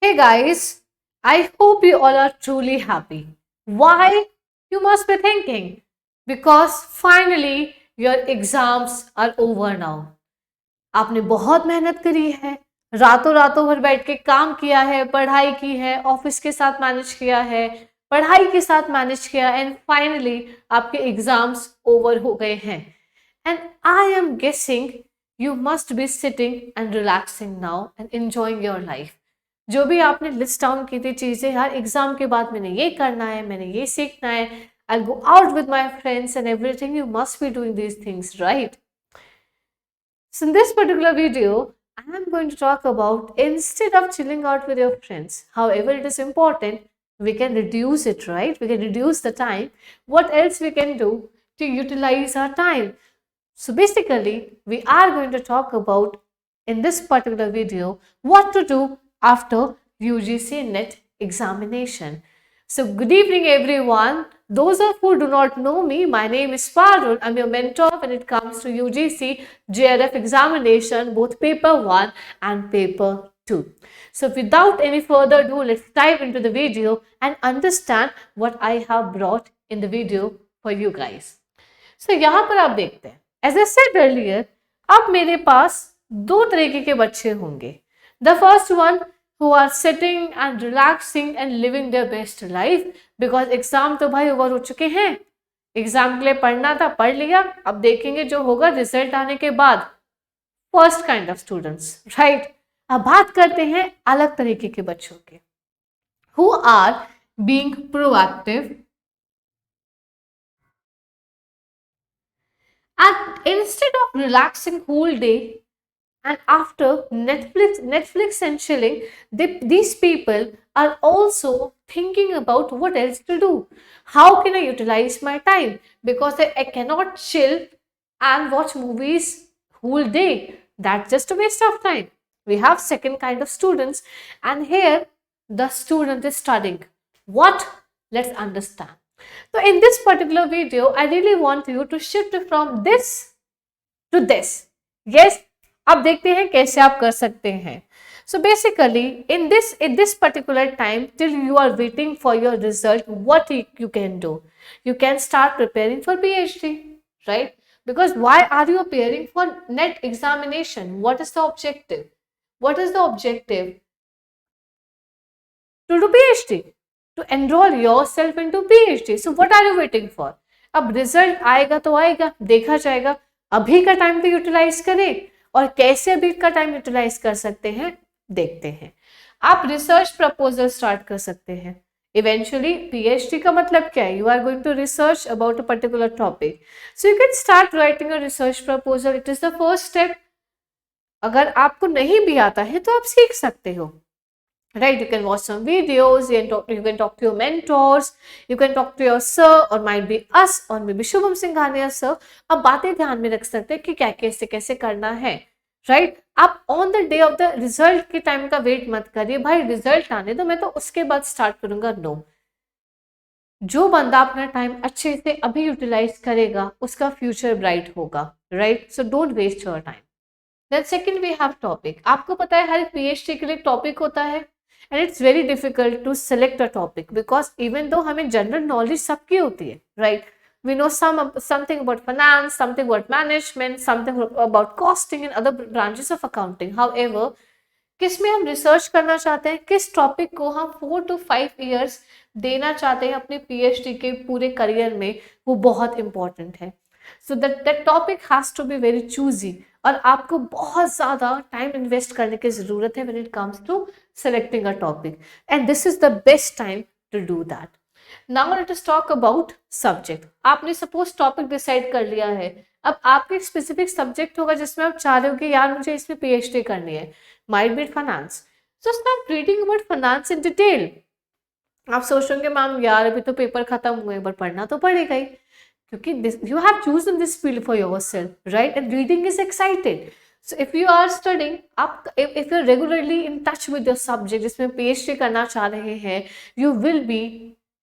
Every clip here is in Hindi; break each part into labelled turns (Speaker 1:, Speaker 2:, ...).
Speaker 1: Hey guys, I hope you all are truly happy. Why? You must be thinking. Because finally your exams are over now. आपने बहुत मेहनत करी है, रातों रातों भर बैठ के काम किया है, पढ़ाई की है, ऑफिस के साथ मैनेज किया है, पढ़ाई के साथ मैनेज किया एंड फाइनली आपके एग्जाम्स ओवर हो गए हैं. And I am guessing you must be sitting and relaxing now and enjoying your life. जो भी आपने लिस्ट डाउन की थी चीज़ें, यार एग्जाम के बाद मैंने ये करना है, मैंने ये सीखना है, I go out with my friends and everything, you must be doing these things, right? So in this particular video, I am going to talk about instead of chilling out with your friends, however it is important, we can reduce it, right? We can reduce the time. What else we can do to utilize our time? So basically, we are going to talk about in this particular video what to do after UGC NET examination. So good evening everyone. Those of who do not know me, my name is Parul. I'm your mentor when it comes to UGC JRF examination, both paper 1 and paper 2. So without any further ado, let's dive into the video and understand what I have brought in the video for you guys. So यहाँ पर आप देखते हैं, as I said earlier, अब मेरे पास दो तरीके के बच्चे होंगे. The first one who are sitting and relaxing and living their best life because exam तो भाई ओवर हो चुके हैं. एग्जाम के लिए पढ़ना था, पढ़ लिया, अब देखेंगे जो होगा रिजल्ट आने के बाद. First kind of students, right? अब बात करते हैं अलग तरीके के बच्चों के, who are being proactive and instead of relaxing whole day and after Netflix and chilling, these people are also thinking about what else to do. How can I utilize my time? Because I cannot chill and watch movies whole day. That's just a waste of time. We have second kind of students, and here the student is studying. What? Let's understand. So in this particular video, I really want you to shift from this to this. Yes, अब देखते हैं कैसे आप कर सकते हैं. So basically in this particular time till you are waiting for your result, what you can do? You can start preparing for PhD, right? Because why are you preparing for NET examination? What is the objective? What is the objective? To do PhD, to enroll yourself into PhD. So what are you waiting for? अब रिजल्ट आएगा तो आएगा, देखा जाएगा. अभी का टाइम तो यूटिलाइज करें, और कैसे अभी का टाइम यूटिलाइज कर सकते हैं देखते हैं. आप रिसर्च प्रपोजल स्टार्ट कर सकते हैं. इवेंचुअली पीएचडी का मतलब क्या है? You are going to research about a particular topic, so you can start writing a research proposal. It is the first step. अगर आपको नहीं भी आता है तो आप सीख सकते हो, right? You can watch some videos, you can talk to your mentors, you can talk to your sir or might be us or maybe Shubham Singhania sir. अब बातें ध्यान में रख सकते हैं कि क्या कैसे कैसे करना है, right? आप on the day of the result के टाइम का वेट मत करिए, भाई रिजल्ट आने दो मैं तो उसके बाद स्टार्ट करूंगा. नो, जो बंदा अपना टाइम अच्छे से अभी यूटिलाइज करेगा उसका फ्यूचर ब्राइट होगा, right? So don't waste your time. Then second we have topic. आपको पता है हर पीएचडी के लिए टॉपिक होता है, and it's very difficult to select a topic because even though हमें general knowledge सबकी होती है, right? We know something about finance, something about management, something about costing and other branches of accounting. However, किस में हम रिसर्च करना चाहते हैं, किस टॉपिक को हम 4 to 5 years देना चाहते हैं अपने पीएचडी के पूरे करियर में, वो बहुत इंपॉर्टेंट है. So that topic has to be very choosy, और आपको बहुत ज़्यादा टाइम इन्वेस्ट करने की ज़रूरत है when it comes to selecting a topic, and this is the best time to do that. Now let us talk about subject. आपने सपोज टॉपिक डिसाइड कर लिया है, अब आपके एक स्पेसिफिक सब्जेक्ट होगा जिसमें आप चाह रहे हो कि यार मुझे इसमें पीएचडी करनी है, might be finance. So start reading about finance in detail. आप सोचोगे मैम यार अभी तो पेपर खत्म हुए, पर पढ़ना तो पड़ेगा ही, क्योंकि you have chosen this field for yourself, right? And reading is excited. So if you are studying, if you're regularly in touch with your subject जिसमें PhD करना चाह रहे हैं, you will be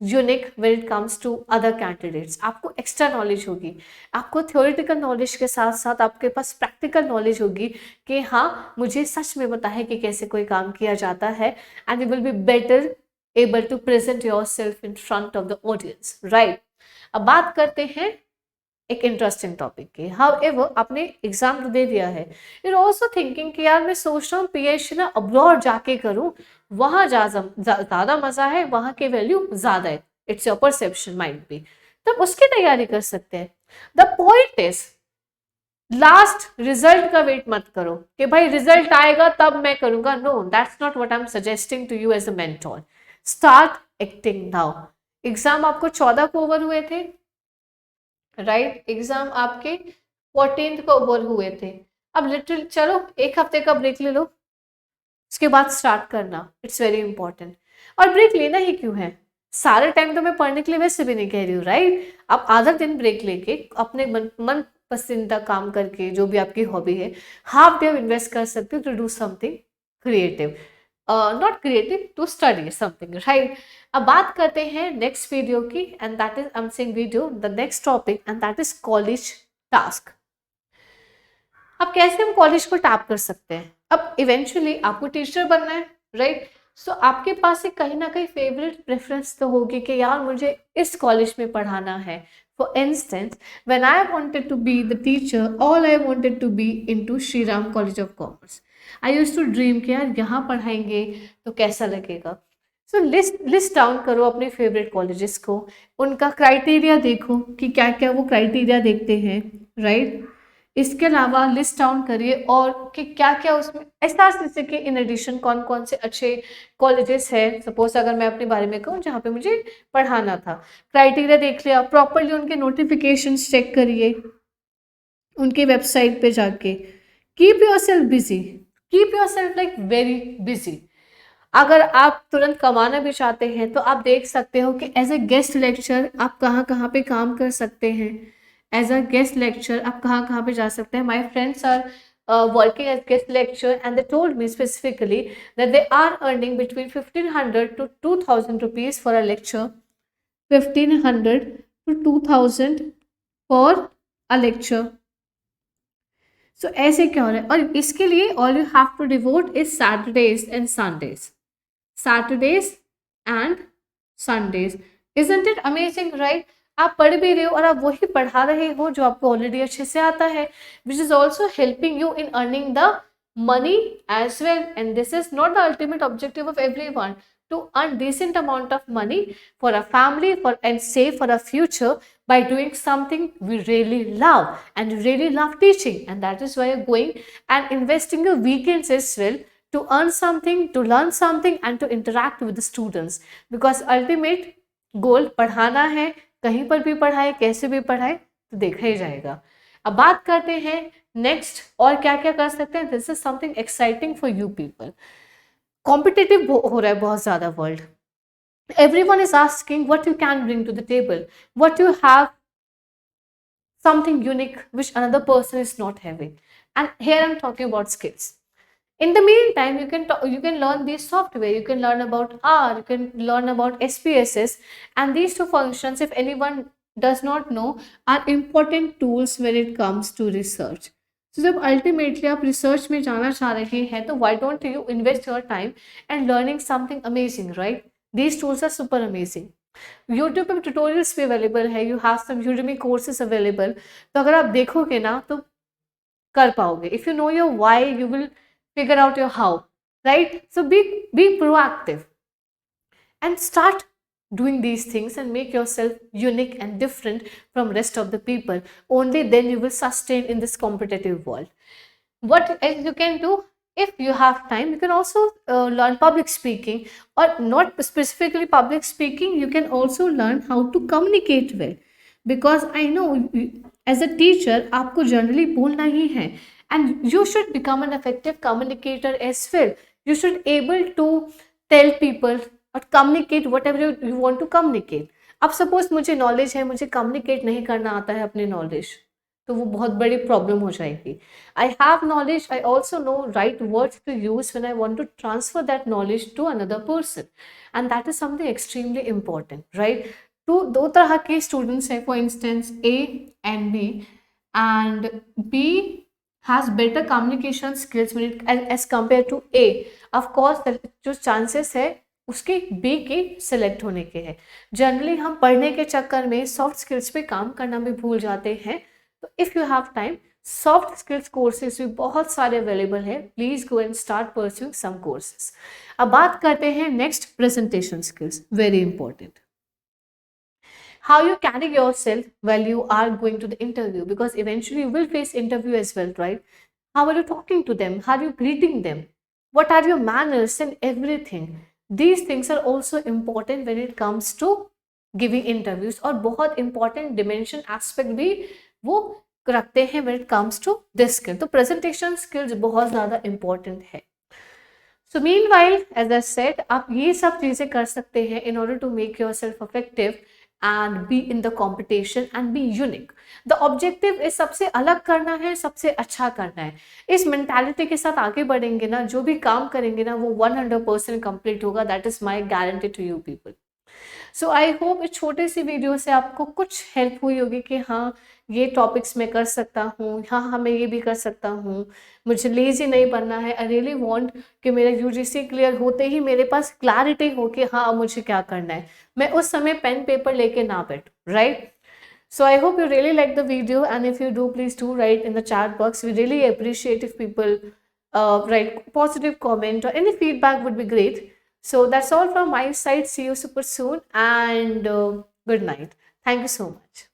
Speaker 1: unique when it comes to other candidates. आपको एक्स्ट्रा नॉलेज होगी, आपको थ्योरेटिकल नॉलेज के साथ साथ आपके पास प्रैक्टिकल नॉलेज होगी कि हाँ मुझे सच में पता है कि कैसे कोई काम किया जाता है, and you will be better able to present yourself in front of the audience, right. अब बात करते हैं एक इंटरेस्टिंग टॉपिक की। हाउएवर आपने एग्जाम तो दे दिया है, यू आर ऑल्सो थिंकिंग कि यार मैं सोच रहा हूँ पीएचडी ना अब्रॉड जाके करूँ, वहां ज्यादा मजा है, वहां की वैल्यू ज्यादा है, it's your perception might be, तब उसकी तैयारी कर सकते हैं। The point is last result का वेट मत करो कि भाई रिजल्ट आएगा तब मैं करूंगा, no that's not what I am suggesting to you as a mentor. Start acting now. Exam आपको 14 को ओवर हुए थे, राइट, एग्जाम आपके 14th को ओवर हुए थे। अब लिटरली चलो एक हफ्ते का ब्रेक ले लो, उसके बाद स्टार्ट करना, इट्स वेरी इंपॉर्टेंट। और ब्रेक लेना ही क्यों है, सारे टाइम तो मैं पढ़ने के लिए वैसे भी नहीं कह रही हूँ, राइट। आप आधा दिन ब्रेक लेके अपने मन पसंदीदा काम करके, जो भी आपकी हॉबी है, हाफ डे इन्वेस्ट कर सकते हो to do something creative, not creative, to study something, right. अब बात करते हैं नेक्स्ट वीडियो की, and that is I am saying video the next topic, and that is college task. अब कैसे हम कॉलेज को टैप कर सकते हैं। अब इवेंचुअली आपको टीचर बनना है, राइट, सो आपके पास एक कहीं ना कहीं फेवरेट प्रेफरेंस तो होगी कि यार मुझे इस कॉलेज में पढ़ाना है। For instance when I wanted to be the teacher, all I wanted to be into Shri Ram college of commerce. I used to dream कि यार यहाँ पढ़ाएंगे तो कैसा लगेगा। सो लिस्ट डाउन करो अपने फेवरेट कॉलेजेस को, उनका क्राइटेरिया देखो कि क्या क्या वो क्राइटेरिया देखते हैं, राइट। इसके अलावा लिस्ट डाउन करिए और कि क्या क्या उसमें एहसास जैसे कि इन एडिशन कौन कौन से अच्छे कॉलेजेस है। सपोज अगर मैं अपने बारे में कहूँ जहाँ पे मुझे पढ़ाना था, क्राइटेरिया देख लिया, प्रॉपरली उनके नोटिफिकेशंस चेक करिए उनके वेबसाइट पे जाके। Keep your self busy, keep your self like very busy. अगर आप तुरंत कमाना भी चाहते हैं तो आप देख सकते हो कि एज ए गेस्ट लेक्चर आप कहाँ कहाँ पे काम कर सकते हैं। एज अ गेस्ट लेक्चर आप कहाँ कहाँ पे जा सकते हैं। My friends are working as guest lecture and they told me specifically that they are earning between 1500 to 2000 rupees for a lecture, 1500 to 2000 for a lecture। So ऐसे क्या हो रहा है, और इसके लिए all you have to devote is Saturdays and Sundays, Saturdays and Sundays. Isn't it amazing, right. आप पढ़ भी रहे हो और आप वही पढ़ा रहे हो जो आपको ऑलरेडी अच्छे से आता है, which is also helping you in earning the money as well, and this is not the ultimate objective of everyone, to earn decent amount of money for a family, for and save for a future by doing something we really love, and really love teaching, and that is why you're going and investing your weekends as well to earn something, to learn something, and to interact with the students, because ultimate goal पढ़ाना है, कहीं पर भी पढ़ाए कैसे भी पढ़ाए तो देखा ही जाएगा। अब बात करते हैं नेक्स्ट और क्या क्या कर सकते हैं। This is something exciting for you people. Competitive हो रहा है बहुत ज्यादा world, everyone is asking what you can bring to the table, what you have something unique which another person is not having, and here I'm talking about skills. In the meantime, you can learn these software, you can learn about R, you can learn about SPSS, and these two functions, if anyone does not know, are important tools when it comes to research. So जब ultimately आप research में जाना चाह रहे हैं तो why don't you invest your time and learning something amazing, right? These tools are super amazing. YouTube पे tutorials भी available है, you have some Udemy courses available. तो अगर आप देखोगे ना तो कर पाओगे. If you know your why, you will figure out your how, right? So be proactive and start doing these things and make yourself unique and different from rest of the people. Only then you will sustain in this competitive world. What else you can do? If you have time, you can also learn public speaking, or not specifically public speaking, you can also learn how to communicate well, because I know as a teacher आपको generally बोलना ही है, and you should become an effective communicator as well. You should able to tell people or communicate whatever you want to communicate. अब suppose मुझे knowledge है, मुझे communicate नहीं करना आता है अपने knowledge, तो वो बहुत बड़ी प्रॉब्लम हो जाएगी. I have knowledge, I also know right words to use when I want to transfer that knowledge to another person, and that is something extremely important, right. तो दो तरह के स्टूडेंट्स हैं, for instance A and B, and B has better communication skills when it as compared to A. Of course जो chances है उसके बी के सिलेक्ट होने के हैं. जनरली हम पढ़ने के चक्कर में सॉफ्ट स्किल्स पे काम करना भी भूल जाते हैं. तो if you have time, soft skills courses भी बहुत सारे अवेलेबल है. Please go and start pursuing some courses. अब बात करते हैं next, presentation skills, very important. How you carry yourself while you are going to the interview, because eventually you will face interview as well, right? How are you talking to them? How are you greeting them? What are your manners and everything? These things are also important when it comes to giving interviews, और बहुत important dimension aspect भी वो रखते हैं when it comes to this skill. तो presentation skills बहुत ज़्यादा important है. So meanwhile, as I said, आप ये सब चीज़ें कर सकते हैं in order to make yourself effective and be in the competition and be unique. The objective is सबसे अलग करना है, सबसे अच्छा करना है. इस mentality के साथ आगे बढ़ेंगे ना, जो भी काम करेंगे ना वो 100% complete होगा. That is my guarantee to you people. So I hope इस छोटे सी वीडियो से आपको कुछ हेल्प हुई होगी कि हाँ ये टॉपिक्स मैं कर सकता हूँ, हाँ मैं ये भी कर सकता हूँ, मुझे लेजी नहीं बनना है. आई रियली वांट कि मेरा यूजीसी क्लियर होते ही मेरे पास क्लैरिटी हो कि हाँ मुझे क्या करना है, मैं उस समय पेन पेपर लेके ना बैठूँ, right. So I hope you really like the video, and if you do, please do write in the chat box. We really appreciate if people write positive comment or any feedback would be great. So that's all from my side. See you super soon, and good night. Thank you so much.